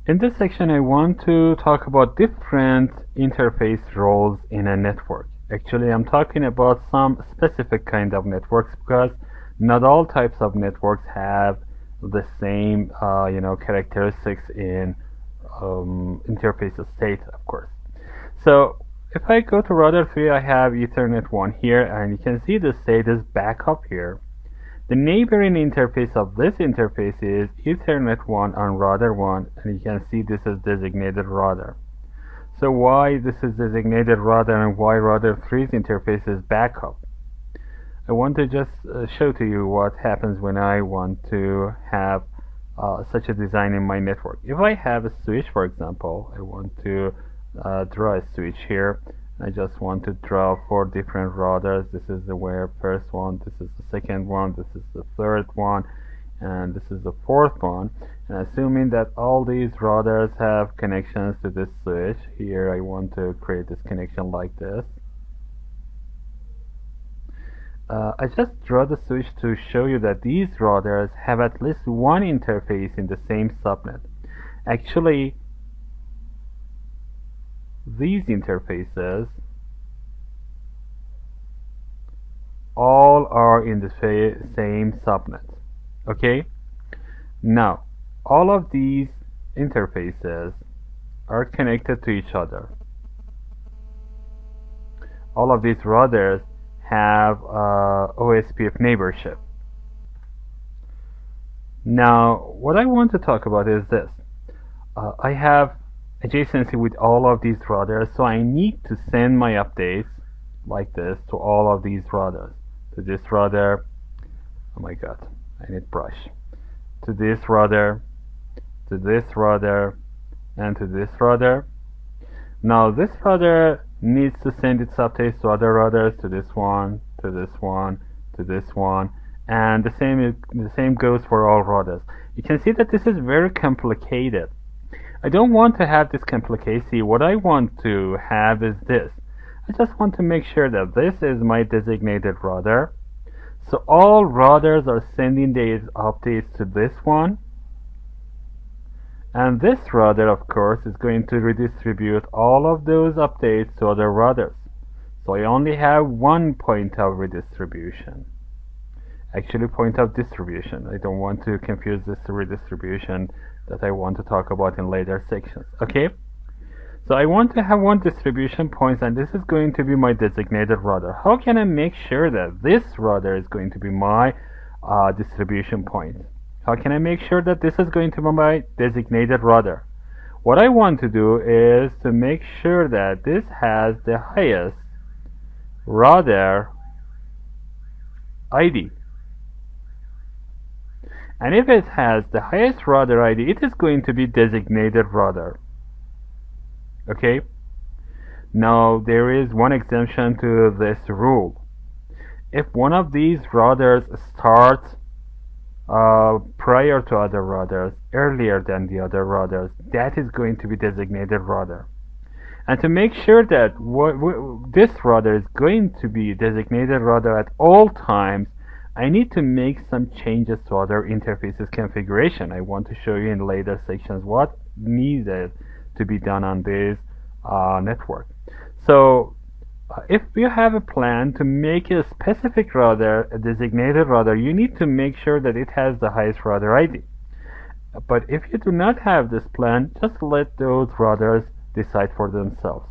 In this section, I want to talk about different interface roles in a network. Actually, I'm talking about some specific kind of networks because not all types of networks have the same, characteristics in interface state, of course. So if I go to router 3, I have Ethernet 1 here, and you can see the state is back up here. The neighboring interface of this interface is Ethernet 1 on router 1, and you can see this is designated router. So why this is designated router and why router 3's interface is backup? I want to just show to you what happens when I want to have such a design in my network. If I have a switch, for example, I want to draw a switch here. I just want to draw 4 different routers. This is the first one, this is the second one, this is the third one, and this is the fourth one. And assuming that all these routers have connections to this switch, here I want to create this connection like this. I just draw the switch to show you that these routers have at least one interface in the same subnet. Actually, these interfaces all are in the same subnet. Okay? Now, all of these interfaces are connected to each other. All of these routers have OSPF neighborship. Now, what I want to talk about is this. I have adjacency with all of these routers, so I need to send my updates like this to all of these routers. To this router, oh my god, I need brush. To this router, to this router, and to this router. Now this router needs to send its updates to other routers, to this one, to this one, to this one, and the same goes for all routers. You can see that this is very complicated. I don't want to have this complicacy. What I want to have is this. I just want to make sure that this is my designated router. So all routers are sending these updates to this one. And this router, of course, is going to redistribute all of those updates to other routers. So I only have one point of redistribution. Actually, point of distribution. I don't want to confuse this redistribution that I want to talk about in later sections. Okay? So I want to have one distribution point, and this is going to be my designated router. How can I make sure that this router is going to be my distribution point? How can I make sure that this is going to be my designated router? What I want to do is to make sure that this has the highest router ID. And if it has the highest router ID, it is going to be designated router. Okay? Now there is one exemption to this rule. If one of these routers starts prior to other routers, earlier than the other routers, that is going to be designated router. And to make sure that this router is going to be designated router at all times, I need to make some changes to other interfaces configuration. I want to show you in later sections what needed to be done on this network. So if you have a plan to make a specific router a designated router, you need to make sure that it has the highest router ID. But if you do not have this plan, just let those routers decide for themselves.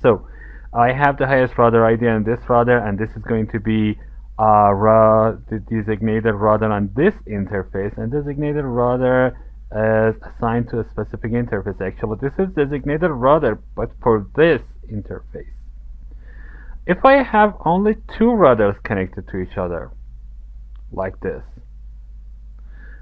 So I have the highest router ID on this router, and this is going to be the designated router on this interface, and designated router is assigned to a specific interface. Actually, this is designated router, but for this interface. If I have only 2 routers connected to each other, like this,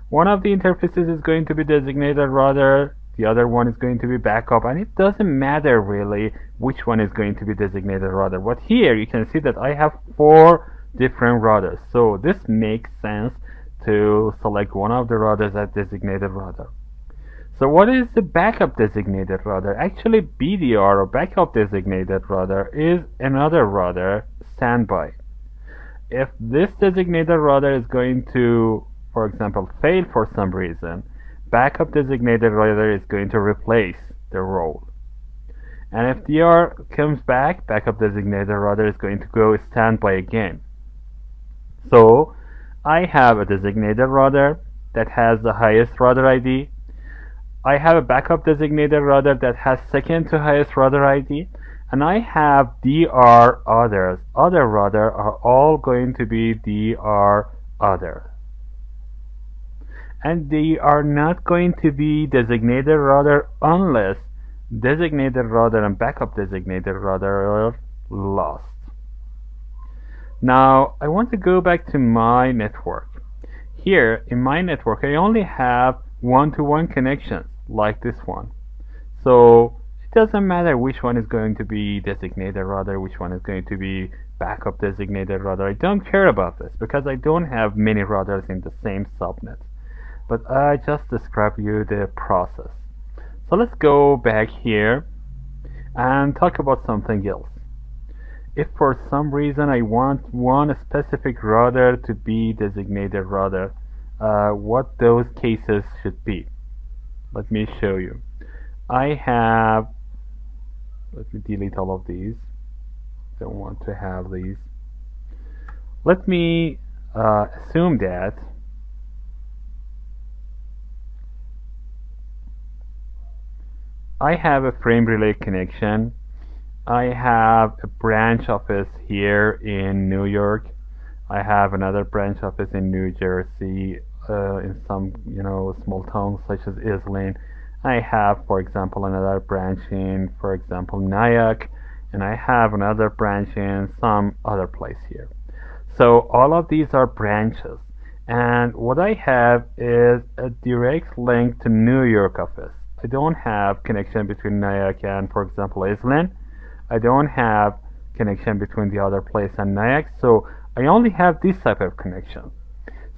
one of the interfaces is going to be designated router, the other one is going to be backup, and it doesn't matter really which one is going to be designated router. But here you can see that I have 4 different routers, so this makes sense to select one of the routers as designated router. So what is the backup designated router? Actually, BDR or backup designated router is another router standby. If this designated router is going to, for example, fail for some reason, backup designated router is going to replace the role. And if DR comes back, backup designated router is going to go standby again. So I have a designated router that has the highest router ID. I have a backup designated router that has second to highest router ID. And I have DR others. Other router are all going to be DR other. And they are not going to be designated router unless designated router and backup designated router are lost. Now I want to go back to my network. Here in my network I only have one-to-one connections like this one. So it doesn't matter which one is going to be designated router, which one is going to be backup designated router. I don't care about this because I don't have many routers in the same subnet. But I just described you the process. So let's go back here and talk about something else. If for some reason I want one specific router to be designated router, what those cases should be. Let me show you. Let me delete all of these. Don't want to have these. Let me assume that I have a frame relay connection. I have a branch office here in New York. I have another branch office in New Jersey, in some small towns such as Islin. I have, for example, another branch in, for example, Nyack, and I have another branch in some other place here. So all of these are branches, and what I have is a direct link to New York office. I don't have connection between Nyack and, for example, Islin. I don't have connection between the other place and Nyack, so I only have this type of connection.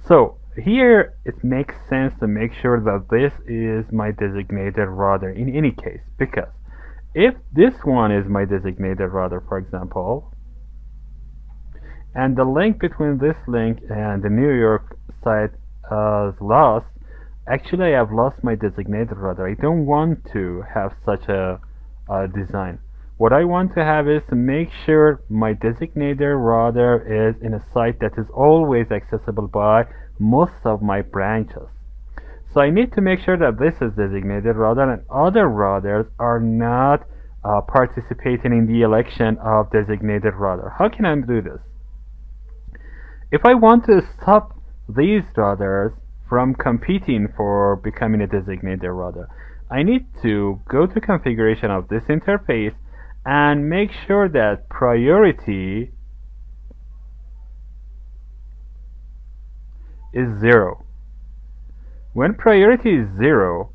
So here it makes sense to make sure that this is my designated router in any case, because if this one is my designated router, for example, and the link between this link and the New York site is lost, actually I have lost my designated router. I don't want to have such a design. What I want to have is to make sure my designated router is in a site that is always accessible by most of my branches. So I need to make sure that this is designated router and other routers are not participating in the election of designated router. How can I do this? If I want to stop these routers from competing for becoming a designated router, I need to go to configuration of this interface and make sure that priority is 0. When priority is 0,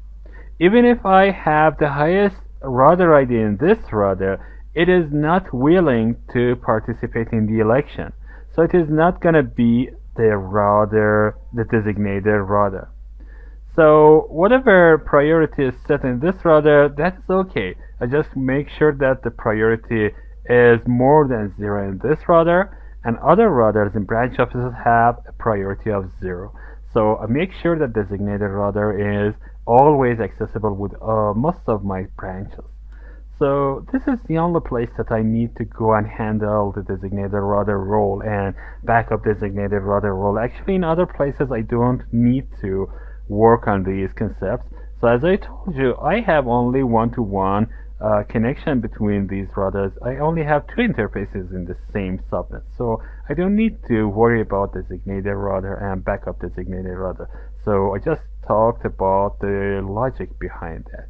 even if I have the highest router ID in this router, it is not willing to participate in the election. So it is not going to be the designated router. So whatever priority is set in this router, that's okay. I just make sure that the priority is more than 0 in this router, and other routers in branch offices have a priority of 0. So I make sure that designated router is always accessible with most of my branches. So this is the only place that I need to go and handle the designated router role and backup designated router role. Actually, in other places I don't need to work on these concepts. So as I told you, I have only one-to-one connection between these routers. I only have two interfaces in the same subnet. So I don't need to worry about designated router and backup designated router. So I just talked about the logic behind that.